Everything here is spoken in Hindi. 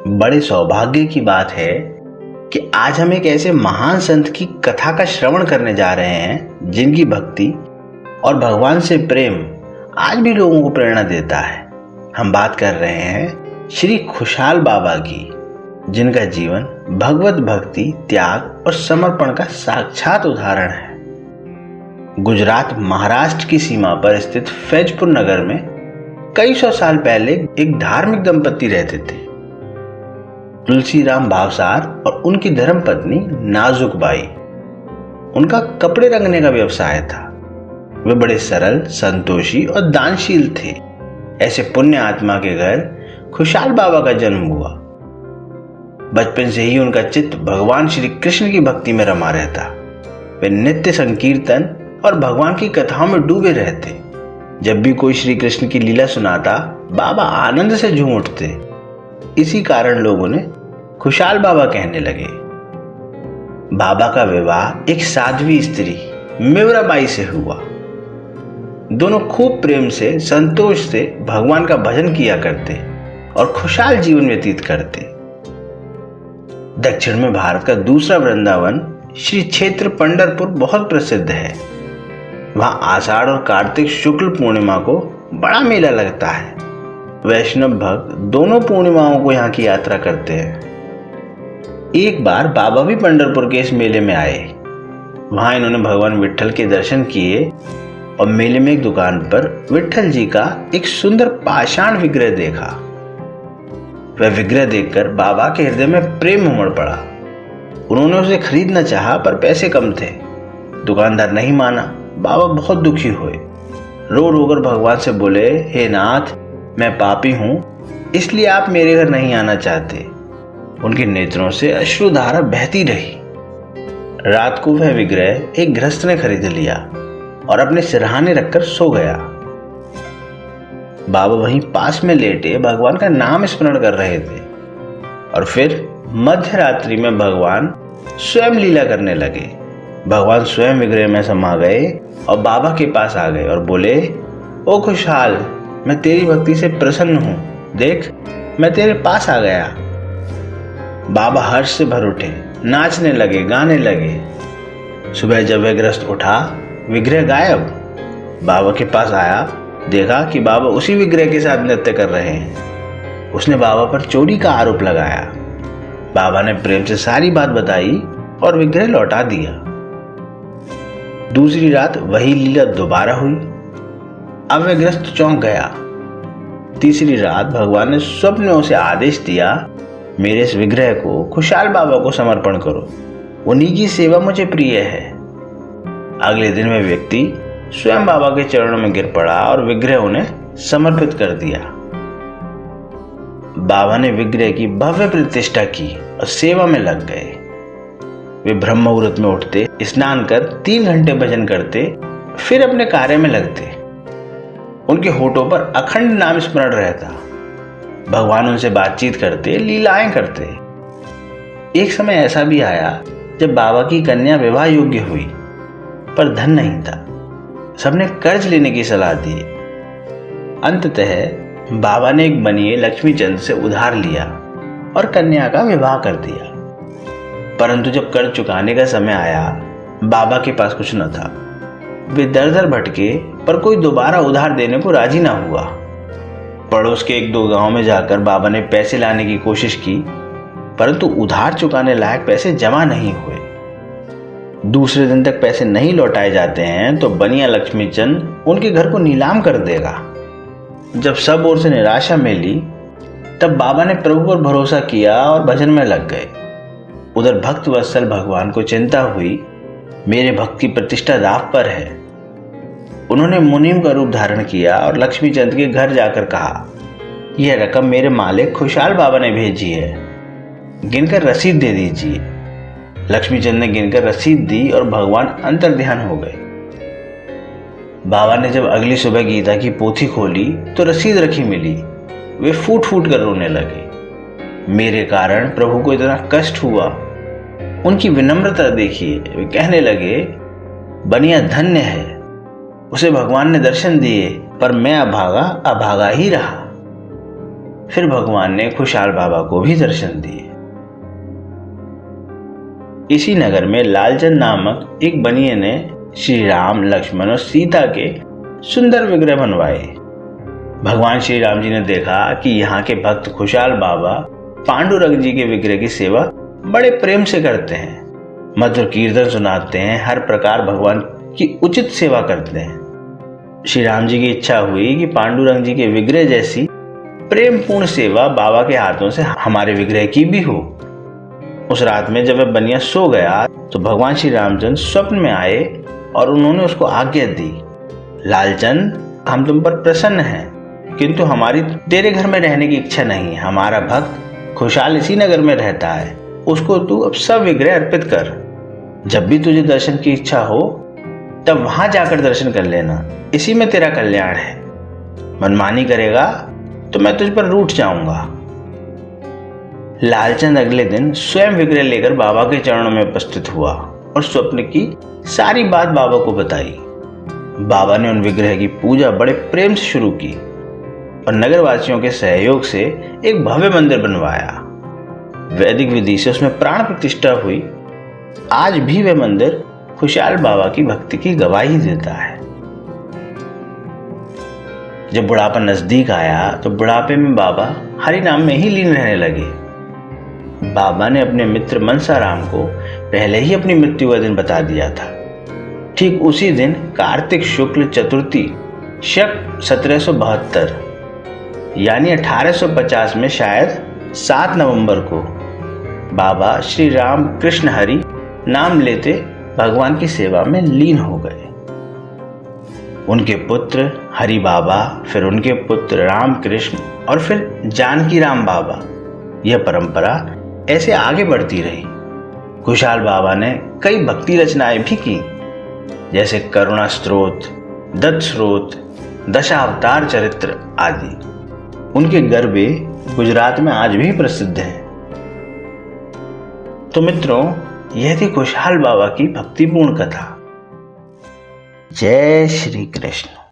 बड़े सौभाग्य की बात है कि आज हम एक ऐसे महान संत की कथा का श्रवण करने जा रहे हैं जिनकी भक्ति और भगवान से प्रेम आज भी लोगों को प्रेरणा देता है। हम बात कर रहे हैं श्री खुशहाल बाबा की, जिनका जीवन भगवत भक्ति, त्याग और समर्पण का साक्षात उदाहरण है। गुजरात महाराष्ट्र की सीमा पर स्थित फैजपुर नगर में कई सौ साल पहले एक धार्मिक दंपति रहते थे, तुलसीराम भावसार और उनकी धर्मपत्नी नाजुक बाई। उनका कपड़े रंगने का व्यवसाय था। वे बड़े सरल, संतोषी और दानशील थे। ऐसे पुण्य आत्मा के घर खुशहाल बाबा का जन्म हुआ। बचपन से ही उनका चित्त भगवान श्री कृष्ण की भक्ति में रमा रहता। वे नित्य संकीर्तन और भगवान की कथाओं में डूबे रहते। जब भी कोई श्री कृष्ण की लीला सुनाता, बाबा आनंद से झूम उठते। इसी कारण लोग उन्हें खुशहाल बाबा कहने लगे। बाबा का विवाह एक साध्वी स्त्री मेवराबाई से हुआ। दोनों खूब प्रेम से, संतोष से भगवान का भजन किया करते और खुशहाल जीवन व्यतीत करते। दक्षिण में भारत का दूसरा वृंदावन श्री क्षेत्र पंढरपुर बहुत प्रसिद्ध है। वहां आषाढ़ और कार्तिक शुक्ल पूर्णिमा को बड़ा मेला लगता है। वैष्णव भक्त दोनों पूर्णिमाओं को यहाँ की यात्रा करते हैं। एक बार बाबा भी पंढरपुर के इस मेले में आए। वहां इन्होंने भगवान विट्ठल के दर्शन किए और मेले में एक दुकान पर विट्ठल जी का एक सुंदर पाषाण विग्रह देखा। वह विग्रह देखकर बाबा के हृदय में प्रेम उमड़ पड़ा। उन्होंने उसे खरीदना चाहा, पर पैसे कम थे। दुकानदार नहीं माना। बाबा बहुत दुखी हुए। रो रोकर भगवान से बोले, हे नाथ, मैं पापी हूं, इसलिए आप मेरे घर नहीं आना चाहते। उनके नेत्रों से अश्रुधारा बहती रही। रात को वह विग्रह एक गृहस्थ ने खरीद लिया और अपने सिरहाने रखकर सो गया। बाबा वहीं पास में लेटे भगवान का नाम स्मरण कर रहे थे और फिर मध्य रात्रि में भगवान स्वयं लीला करने लगे। भगवान स्वयं विग्रह में समा गए और बाबा के पास आ गए और बोले, ओ खुशहाल, मैं तेरी भक्ति से प्रसन्न हूं। देख, मैं तेरे पास आ गया। बाबा हर्ष से भर उठे, नाचने लगे, गाने लगे। सुबह जब वह गृहस्थ उठा, विग्रह गायब। बाबा के पास आया, देखा कि बाबा उसी विग्रह के साथ नृत्य कर रहे हैं। उसने बाबा पर चोरी का आरोप लगाया। बाबा ने प्रेम से सारी बात बताई और विग्रह लौटा दिया। दूसरी रात वही लीला दोबारा हुई। अब वह गृहस्थ चौंक गया। तीसरी रात भगवान ने स्वप्न में उसे आदेश दिया, मेरे इस विग्रह को खुशहाल बाबा को समर्पण करो, उन्हीं की सेवा मुझे प्रिय है। अगले दिन वह व्यक्ति स्वयं बाबा के चरणों में गिर पड़ा और विग्रह उन्हें समर्पित कर दिया। बाबा ने विग्रह की भव्य प्रतिष्ठा की और सेवा में लग गए। वे ब्रह्म मुहूर्त में उठते, स्नान कर 3 घंटे भजन करते, फिर अपने कार्य में लगते। उनके होठों पर अखंड नाम स्मरण रहता। भगवान उनसे बातचीत करते, लीलाएं करते। एक समय ऐसा भी आया जब बाबा की कन्या विवाह योग्य हुई, पर धन नहीं था। सबने कर्ज लेने की सलाह दी। अंततः बाबा ने एक बनिए लक्ष्मीचंद से उधार लिया और कन्या का विवाह कर दिया। परंतु जब कर्ज चुकाने का समय आया, बाबा के पास कुछ न था। वे दर दर भटके, पर कोई दोबारा उधार देने को राजी ना हुआ। पड़ोस के 1-2 गांव में जाकर बाबा ने पैसे लाने की कोशिश की, परंतु उधार चुकाने लायक पैसे जमा नहीं हुए। दूसरे दिन तक पैसे नहीं लौटाए जाते हैं तो बनिया लक्ष्मीचंद उनके घर को नीलाम कर देगा। जब सब ओर से निराशा मिली, तब बाबा ने प्रभु पर भरोसा किया और भजन में लग गए। उधर भक्त वत्सल भगवान को चिंता हुई, मेरे भक्त की प्रतिष्ठा दांव पर है। उन्होंने मुनीम का रूप धारण किया और लक्ष्मीचंद के घर जाकर कहा, यह रकम मेरे मालिक खुशहाल बाबा ने भेजी है, गिनकर रसीद दे दीजिए। लक्ष्मीचंद ने गिनकर रसीद दी और भगवान अंतर्ध्यान हो गए। बाबा ने जब अगली सुबह गीता की पोथी खोली तो रसीद रखी मिली। वे फूट फूट कर रोने लगे। मेरे कारण प्रभु को इतना कष्ट हुआ। उनकी विनम्रता देखिए। वे कहने लगे, बनिया धन्य है, उसे भगवान ने दर्शन दिए, पर मैं अभागा ही रहा। फिर भगवान ने खुशहाल बाबा को भी दर्शन दिए। इसी नगर में लालचंद नामक एक बनिए ने श्री राम, लक्ष्मण और सीता के सुंदर विग्रह बनवाए। भगवान श्री राम जी ने देखा कि यहाँ के भक्त खुशहाल बाबा पांडुरंग जी के विग्रह की सेवा बड़े प्रेम से करते हैं, मधुर कीर्तन सुनाते हैं, हर प्रकार भगवान की उचित सेवा करते हैं। श्री राम जी की इच्छा हुई कि पांडुरंग जी के विग्रह जैसी प्रेम पूर्ण सेवा बाबा के हाथों से हमारे विग्रह की भी हो। उस रात में जब वह बनिया सो गया तो भगवान श्री रामचंद्र स्वप्न में आए और उन्होंने उसको आज्ञा दी, लालचंद, हम तुम पर प्रसन्न हैं, किंतु हमारी तेरे घर में रहने की इच्छा नहीं है। हमारा भक्त खुशहाल इसी नगर में रहता है, उसको तू अब सब विग्रह अर्पित कर। जब भी तुझे दर्शन की इच्छा हो तब वहां जाकर दर्शन कर लेना, इसी में तेरा कल्याण है। मनमानी करेगा तो मैं तुझ पर रूठ जाऊंगा। लालचंद अगले दिन स्वयं विग्रह लेकर बाबा के चरणों में उपस्थित हुआ और स्वप्न की सारी बात बाबा को बताई। बाबा ने उन विग्रह की पूजा बड़े प्रेम से शुरू की और नगरवासियों के सहयोग से एक भव्य मंदिर बनवाया। वैदिक विधि से उसमें प्राण प्रतिष्ठा हुई। आज भी वह मंदिर खुशहाल बाबा की भक्ति की गवाही देता है। जब बुढ़ापा नजदीक आया तो बुढ़ापे में बाबा हरि नाम में ही लीन रहने लगे। बाबा ने अपने मित्र मनसाराम को पहले ही अपनी मृत्यु का दिन बता दिया था। ठीक उसी दिन कार्तिक शुक्ल चतुर्थी शक 1772 यानी 1850 में शायद 7 नवंबर को बाबा श्री राम कृष्ण हरि नाम लेते भगवान की सेवा में लीन हो गए। उनके पुत्र हरि बाबा, फिर उनके पुत्र राम कृष्ण और फिर जानकी राम बाबा, यह परंपरा ऐसे आगे बढ़ती रही। खुशहाल बाबा ने कई भक्ति रचनाएं भी की, जैसे करुणा स्त्रोत, दत्त स्त्रोत, दशावतार चरित्र आदि। उनके गरबे गुजरात में आज भी प्रसिद्ध हैं। तो मित्रों, यह थी खुशहाल बाबा की भक्तिपूर्ण कथा। जय श्री कृष्ण।